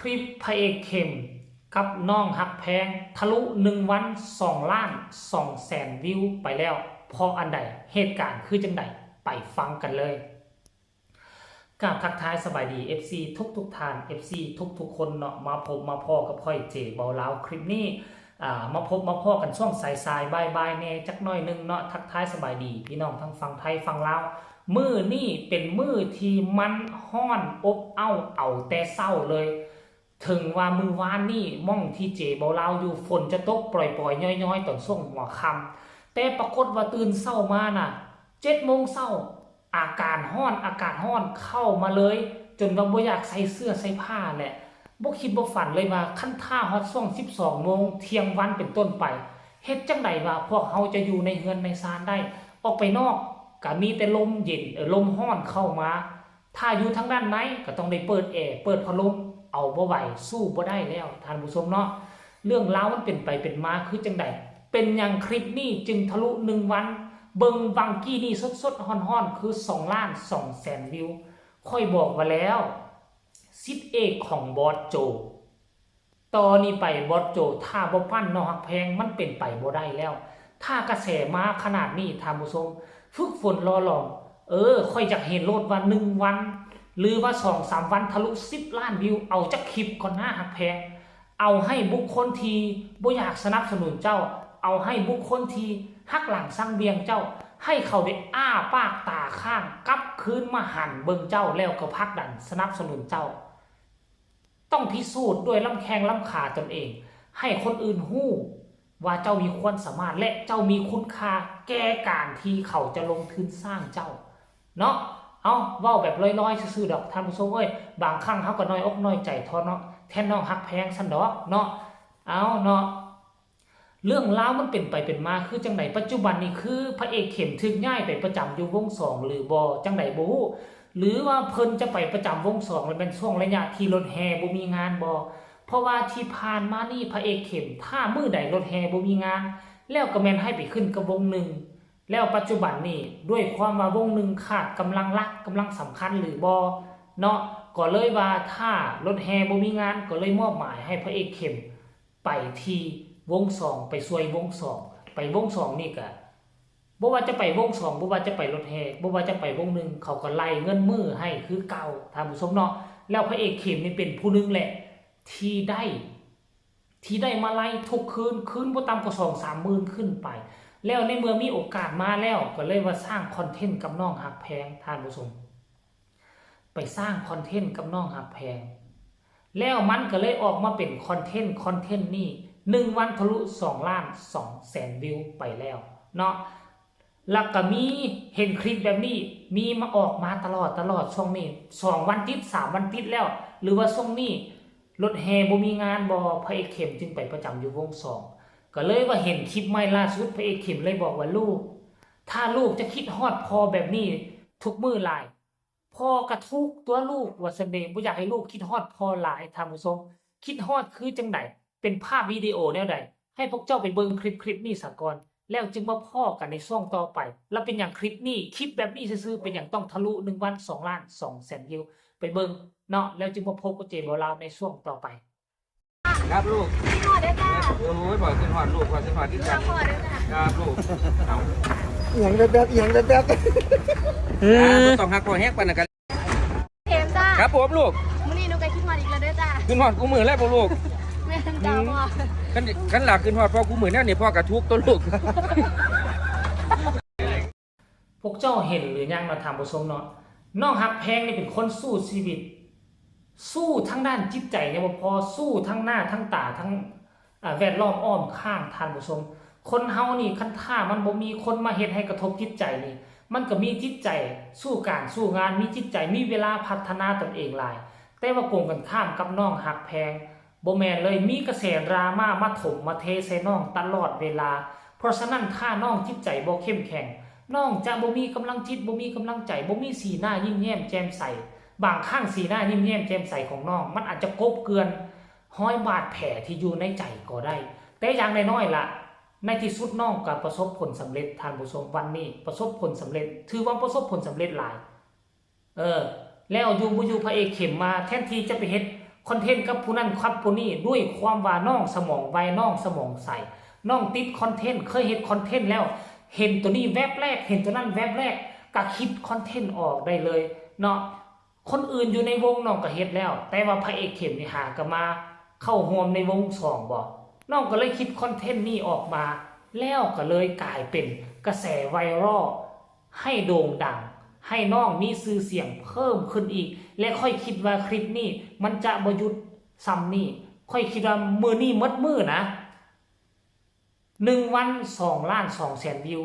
คลิปพระเอกเข้มกับน้องหักแพงทะลุ1 วัน2 ล้าน2 แสนวิวไปแล้วเพราะอันใดเหตุการณ์คือจังใดไปฟังกันเลยกราบทักทายสบายดี FC ทุกท่าน FC ทุกคนเนาะมาพบมาพ่อกับพ่อยเจเบาลาวคลิปนี้มาพบมาพ่อกันช่วงสายๆบ่ายๆแน่จักหน่อยนึงเนาะทักทายสบายดีพี่น้องทั้งฝั่งไทยฝั่งลาวมื้อนี่เป็นมื้อที่มันฮ้อนอบเอาแต่เศร้าเลยถึงว่ามือวานนี่ม่องที่เจเบาลาวอยู่ฝนจะตกปล่อยๆย้อยๆตอนช่วงหัวค่ำแต่ปรากฏว่าตื่นเศร้ามาน่ะ7 โมงเช้าอากาศร้อนเข้ามาเลยจนว่าบ่อยากใส่เสื้อใส่ผ้าแหละบ่คิดบ่ฝันเลยว่าคันท่าฮอดช่วง12 โมงเที่ยงวันเป็นต้นไปเฮ็ดจังไดว่าพวกเฮาจะอยู่ในเฮือนในศาลได้ออกไปนอกก็มีแต่ลมเย็นลมร้อนเข้ามาถ้าอยู่ทางด้านในก็ต้องได้เปิดแอร์เปิดพัดลมเอาบ่ไหวสู้บ่ได้แล้วท่านผู้ชมเนาะเรื่องราวมันเป็นไปเป็นมาคือจังไดเป็นหยังคลิปนี้จึงทะลุ1 วันเบิ่งวังกี้นี่สดๆฮ้อนๆคือ2 ล้าน2 แสนวิวค่อยบอกว่าแล้วสิทธิ์เอกของบอสโจตอนนี้ไปบอสโจถ้าบ่ปั้นน้องฮักแพงมันเป็นไปบ่ได้แล้วถ้ากระแสมาขนาดนี้ท่านผู้ชมฝึกฝนรอลองค่อยจะเห็นโลดว่า1 วันหรือว่า2-3 วันทะลุ10 ล้านวิวเอาจักคลิปก่อนหน้าฮักแพงเอาให้บุคคลที่บ่อยากสนับสนุนเจ้าเอาให้บุคคลที่หักหลังสั่งเบียงเจ้าให้เขาได้อ้าปากตาข้างกลับคืนมาหันเบิ่งเจ้าแล้วก็พักดันสนับสนุนเจ้าต้องพิสูจน์ด้วยลำแข้งลำขาตนเองให้คนอื่นฮู้ว่าเจ้ามีความสามารถและเจ้ามีคุณค่าแก่การที่เขาจะลงทุนสร้างเจ้าเนาะเอาเว้าแบบลอยๆซื่อๆดอกท่านผู้ชมบางครั้งเฮาก็น้อยอกน้อยใจทอเนาะแทนน้องฮักแพงซั่นดอกเนาะเอาเนาะเรื่องราวมันเป็นไปเป็นมาคือจังไดปัจจุบันนี้คือพระเอกเข้มถึกย้ายไปประจำอยู่วง2หรือบ่จังไดบ่ฮู้หรือว่าเพิ่นจะไปประจำวง2มันเป็นช่วงระยะที่รถแห่บ่มีงานบ่เพราะว่าที่ผ่านมานี่พระเอกเข้มถ้ามื้อใดรถแห่บ่มีงานแล้วก็แม่นให้ไปขึ้นกับวง1แล้วปัจจุบันนี้ด้วยความว่าวง1ขาดกำลังหลักกำลังสำคัญหรือบ่เนาะก็เลยว่าถ้ารถแห่บ่มีงานก็เลยมอบหมายให้พระเอกเข้มไปที่วง2ไปช่วยวง2ไปวง2นี่ก็บ่ว่าจะไปวง2บ่ว่าจะไปรถแห่บ่ว่าจะไปวง1เขาก็ไล่เงินมือให้คือเก่าท่านผู้ชมเนาะแล้วพระเอกเข้มนี่เป็นผู้นึงแหละที่ได้มาไล่ทุกคืนบ่ต่ำกว่า 2-3 หมื่นขึ้นไปแล้วในเมื่อมีโอกาสมาแล้วก็เลยว่าสร้างคอนเทนต์กับน้องหักแพงท่านผู้ชมไปสร้างคอนเทนต์กับน้องหักแพงแล้วมันก็เลยออกมาเป็นคอนเทนต์นี่1 วันทะลุ2 ล้าน2 แสนวิวไปแล้วเนาะแล้วก็มีเห็นคลิปแบบนี้มีมาออกมาตลอดช่วงนี้2 วันติด3 วันติดแล้วหรือว่าช่วงนี้รถแห่บ่มีงานบ่พระเอกเข้มจึงไปประจำอยู่วง2ก็เลยว่าเห็นคลิปใหม่ล่าสุดพระเอกเข้มเลยบอกว่าลูกถ้าลูกจะคิดฮอดพอแบบนี้ทุกมื้อหลายพ่อกระทุกตัวลูกว่าซั่นเด้บ่อยากให้ลูกคิดฮอดพอหลายท่านผู้ชมคิดฮอดคือจังไดเป็นภาพวิดีโอแนวใดให้พวกเจ้าไปเบิ่งคลิปนี้ซะก่อนแล้วจึงมาพ้อกันในช่วงต่อไปแล้วเป็นอย่างคลิปนี้คลิปแบบนี้ซื่อๆเป็นอย่างต้องทะลุ1 วัน2 ล้าน2 แสนวิวไปเบิ่งเนาะแล้วจึงมาพบกับเจบ่ลาวในช่วงต่อไปครับลูกพี่หอดได้จ้าโอ้ยบอกขึ้นหอดลูกว่าขึ้นหอดที่กัน หอดได้จ้าครับลูกเอาอย่างแบบอย่างแบบต้องหักคอแฮกปานนั้นกัน เข็มจ้าครับผมลูกมื้อนี้หนูก็คิดหอดอีกแล้วเด้อจ้าขึ้นหอดกูมือแล้วบ่ลูกแม่นจ้าพ่อคันหลักขึ้นหอดพ่อกูมือแนวนี่พ่อกระทุกตัวลูกพวกเจ้าเห็นหรือยังมาทำผู้ชมเนาะน้องฮักแพงนี่เป็นคนสู้ชีวิตสู้ทั้งด้านจิตใจเนี่ยบ่พอสู้ทั้งหน้าทั้งตาทั้งแวดล้อมอ้อมข้างท่านผู้ชมคนเฮานี่คันท่ามันบ่มีคนมาเฮ็ดให้กระทบจิตใจนี่มันก็มีจิตใจสู้การสู้งานมีจิตใจมีเวลาพัฒนาตนเองหลายแต่ว่าโกงกันข้ามกับน้องฮักแพงบ่แม่นเลยมีกระแสดราม่ามาถมมาเทใส่น้องตลอดเวลาเพราะฉะนั้นถ้าน้องจิตใจบ่เข้มแข็งน้องจะบ่มีกำลังจิตบ่มีกำลังใจบ่มีสีหน้ายิ้มแย้มแจ่มใสบางครั้งสีหน้ายิ้มแย้มแจ่มใสของน้องมันอาจจะกบเกลื่อนห้อยบาดแผลที่อยู่ในใจก็ได้แต่อย่างน้อยๆล่ะในที่สุดน้องก็ประสบผลสำเร็จท่านผู้ชมวันนี้ประสบผลสำเร็จถือว่าประสบผลสำเร็จหลายแล้วอยู่บ่อยู่พระเอกเข้มมาแทนที่จะไปเฮ็ด คอนเทนต์กับผู้นั้นครับผู้นี้ด้วยความว่าน้องสมองไวน้องสมองใสน้องติดคอนเทนต์เคยเห็นคอนเทนต์แล้วเห็นตัวนี้แวบแรกเห็นตัวนั้นแวบแรกก็คิดคอนเทนต์ออกได้เลยเนาะคนอื่นอยู่ในวงน้องก็เฮ็ดแล้วแต่ว่าพระเอกเข้มนี่หาก็มาเข้าร่วมในวงสองบ่น้องก็เลยคิดคอนเทนต์นี้ออกมาแล้วก็เลยกลายเป็นกระแสไวรัลให้โด่งดังให้น้องมีชื่อเสียงเพิ่มขึ้นอีกและค่อยคิดว่าคลิปนี้มันจะบ่หยุดซ้ำนี่ค่อยคิดว่ามื้อนี้หมดมื้อนะ1 วัน2 ล้าน 2 แสนวิว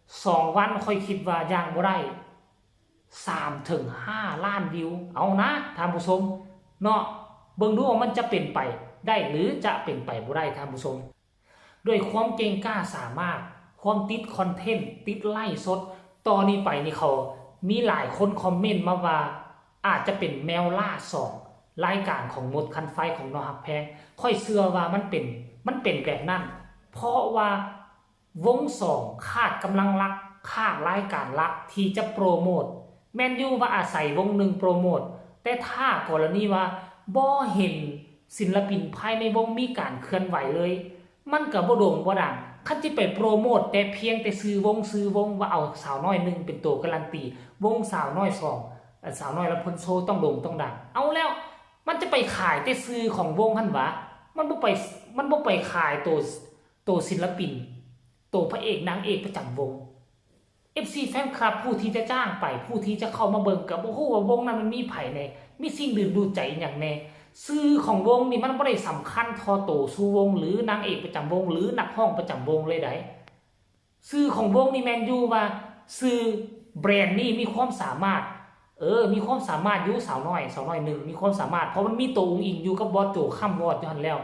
2 วันค่อยคิดว่าย่างบ่ได้3 ถึง 5 ล้านวิวเอานะท่านผู้ชมเนาะเบิ่งดูว่ามันจะเป็นไปได้หรือจะเป็นไปบ่ได้ท่านผู้ชมด้วยความเก่งกล้าสามารถความติดคอนเทนต์ติดไลฟ์สดตอนนี้ไปนี่เขามีหลายคนคอมเมนต์มาว่าอาจจะเป็นแมวล่า2รายการของมดคันไฟของน้องฮักแพงค่อยเชื่อว่ามันเป็นแบบนั้นเพราะว่าวง2ขาดกำลังหลักขาดรายการหลักที่จะโปรโมทแม่นอยู่ว่าอาศัยวง1โปรโมทแต่ถ้ากรณีว่าบ่เห็นศิลปินภายในวงมีการเคลื่อนไหวเลยมันก็บ่โด่งบ่ดังคันสิไปโปรโมทแต่เพียงแต่ซื้อวงว่าเอาสาวน้อย1เป็นตัวการันตีวงสาวน้อย2สาวน้อยละพลโชต้องโด่งต้องดังเอาแล้วมันจะไปขายแต่ซื้อของวงหั่นวะมันบ่ไปขายตัวศิลปินตัวพระเอกนางเอกประจำวง FC แฟนคลับผู้ที่จะจ้างไปผู้ที่จะเข้ามาเบิ่งก็บ่ฮู้ว่าวงนั้นมันมีไผแน่มีสิ่งดึงดูดใจหยังแน่ชื่อของวงนี่มันบ่ได้สำคัญเท่าโตสู่วงหรือนางเอกประจำวงหรือนักร้องประจำวงเลยได้ชื่อของวงนี่แม่นอยู่ว่าชื่อแบรนด์นี่มีความสามารถมีความสามารถอยู่สาวน้อย1มีความสามารถเพราะมันมีตัวองค์อิงอยู่กับบอสโจค่ำวอดอยู่หั่นแล้ว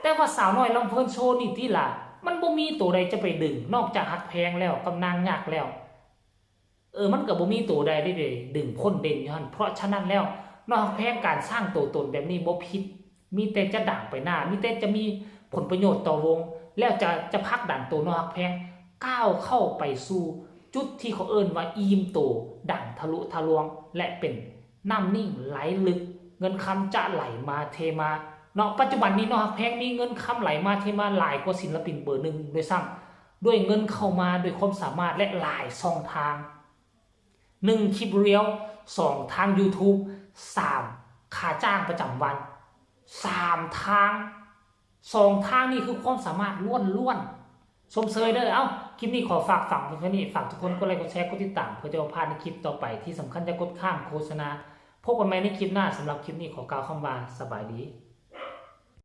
แต่ว่าสาวน้อยลำเพิ่นโชว์นี่ติล่ะมันบ่มีตัวใดจะไปดึงนอกจากฮักแพงแล้วกับนางยักษ์แล้วมันก็บ่มีตัวใดได้ดึงพ้นเด่นอยู่หั่นเพราะฉะนั้นแล้วนอกแพงการสร้างตัวตนแบบนี้บ่ผิดมีแต่จะดังไปหน้ามีแต่จะมีผลประโยชน์ต่อวงแล้วจะผลักดันตัวนอกแพงก้าวเข้าไปสู่จุดที่เขาเอิ้นว่าอีมโตดังทะลุทะลวงและเป็นน้ำนิ่งไหลลึกเงินคำจะไหลมาเทมาเนาะปัจจุบันนี้นอกแพงมีเงินคำไหลมาเทมาหลายกว่าศิลปินเบอร์1ด้วยซ้ำด้วยเงินเข้ามาด้วยความสามารถและหลายช่องทาง1คลิปเรียว2ทาง YouTube 3ค่าจ้างประจำวัน3ทาง2ทางนี่คือความสามารถล้วนสมเสยเด้อคลิปนี้ขอฝากฝังเพื่อนๆนี่ฝากทุกคนกดไลค์กดแชร์กดติดตามเพื่อจะพลาดในคลิปต่อไปที่สำคัญจะกดข้ามโฆษณาพบกันใหม่ในคลิปหน้าสำหรับคลิปนี้ขอกล่าวคำว่าสบายดี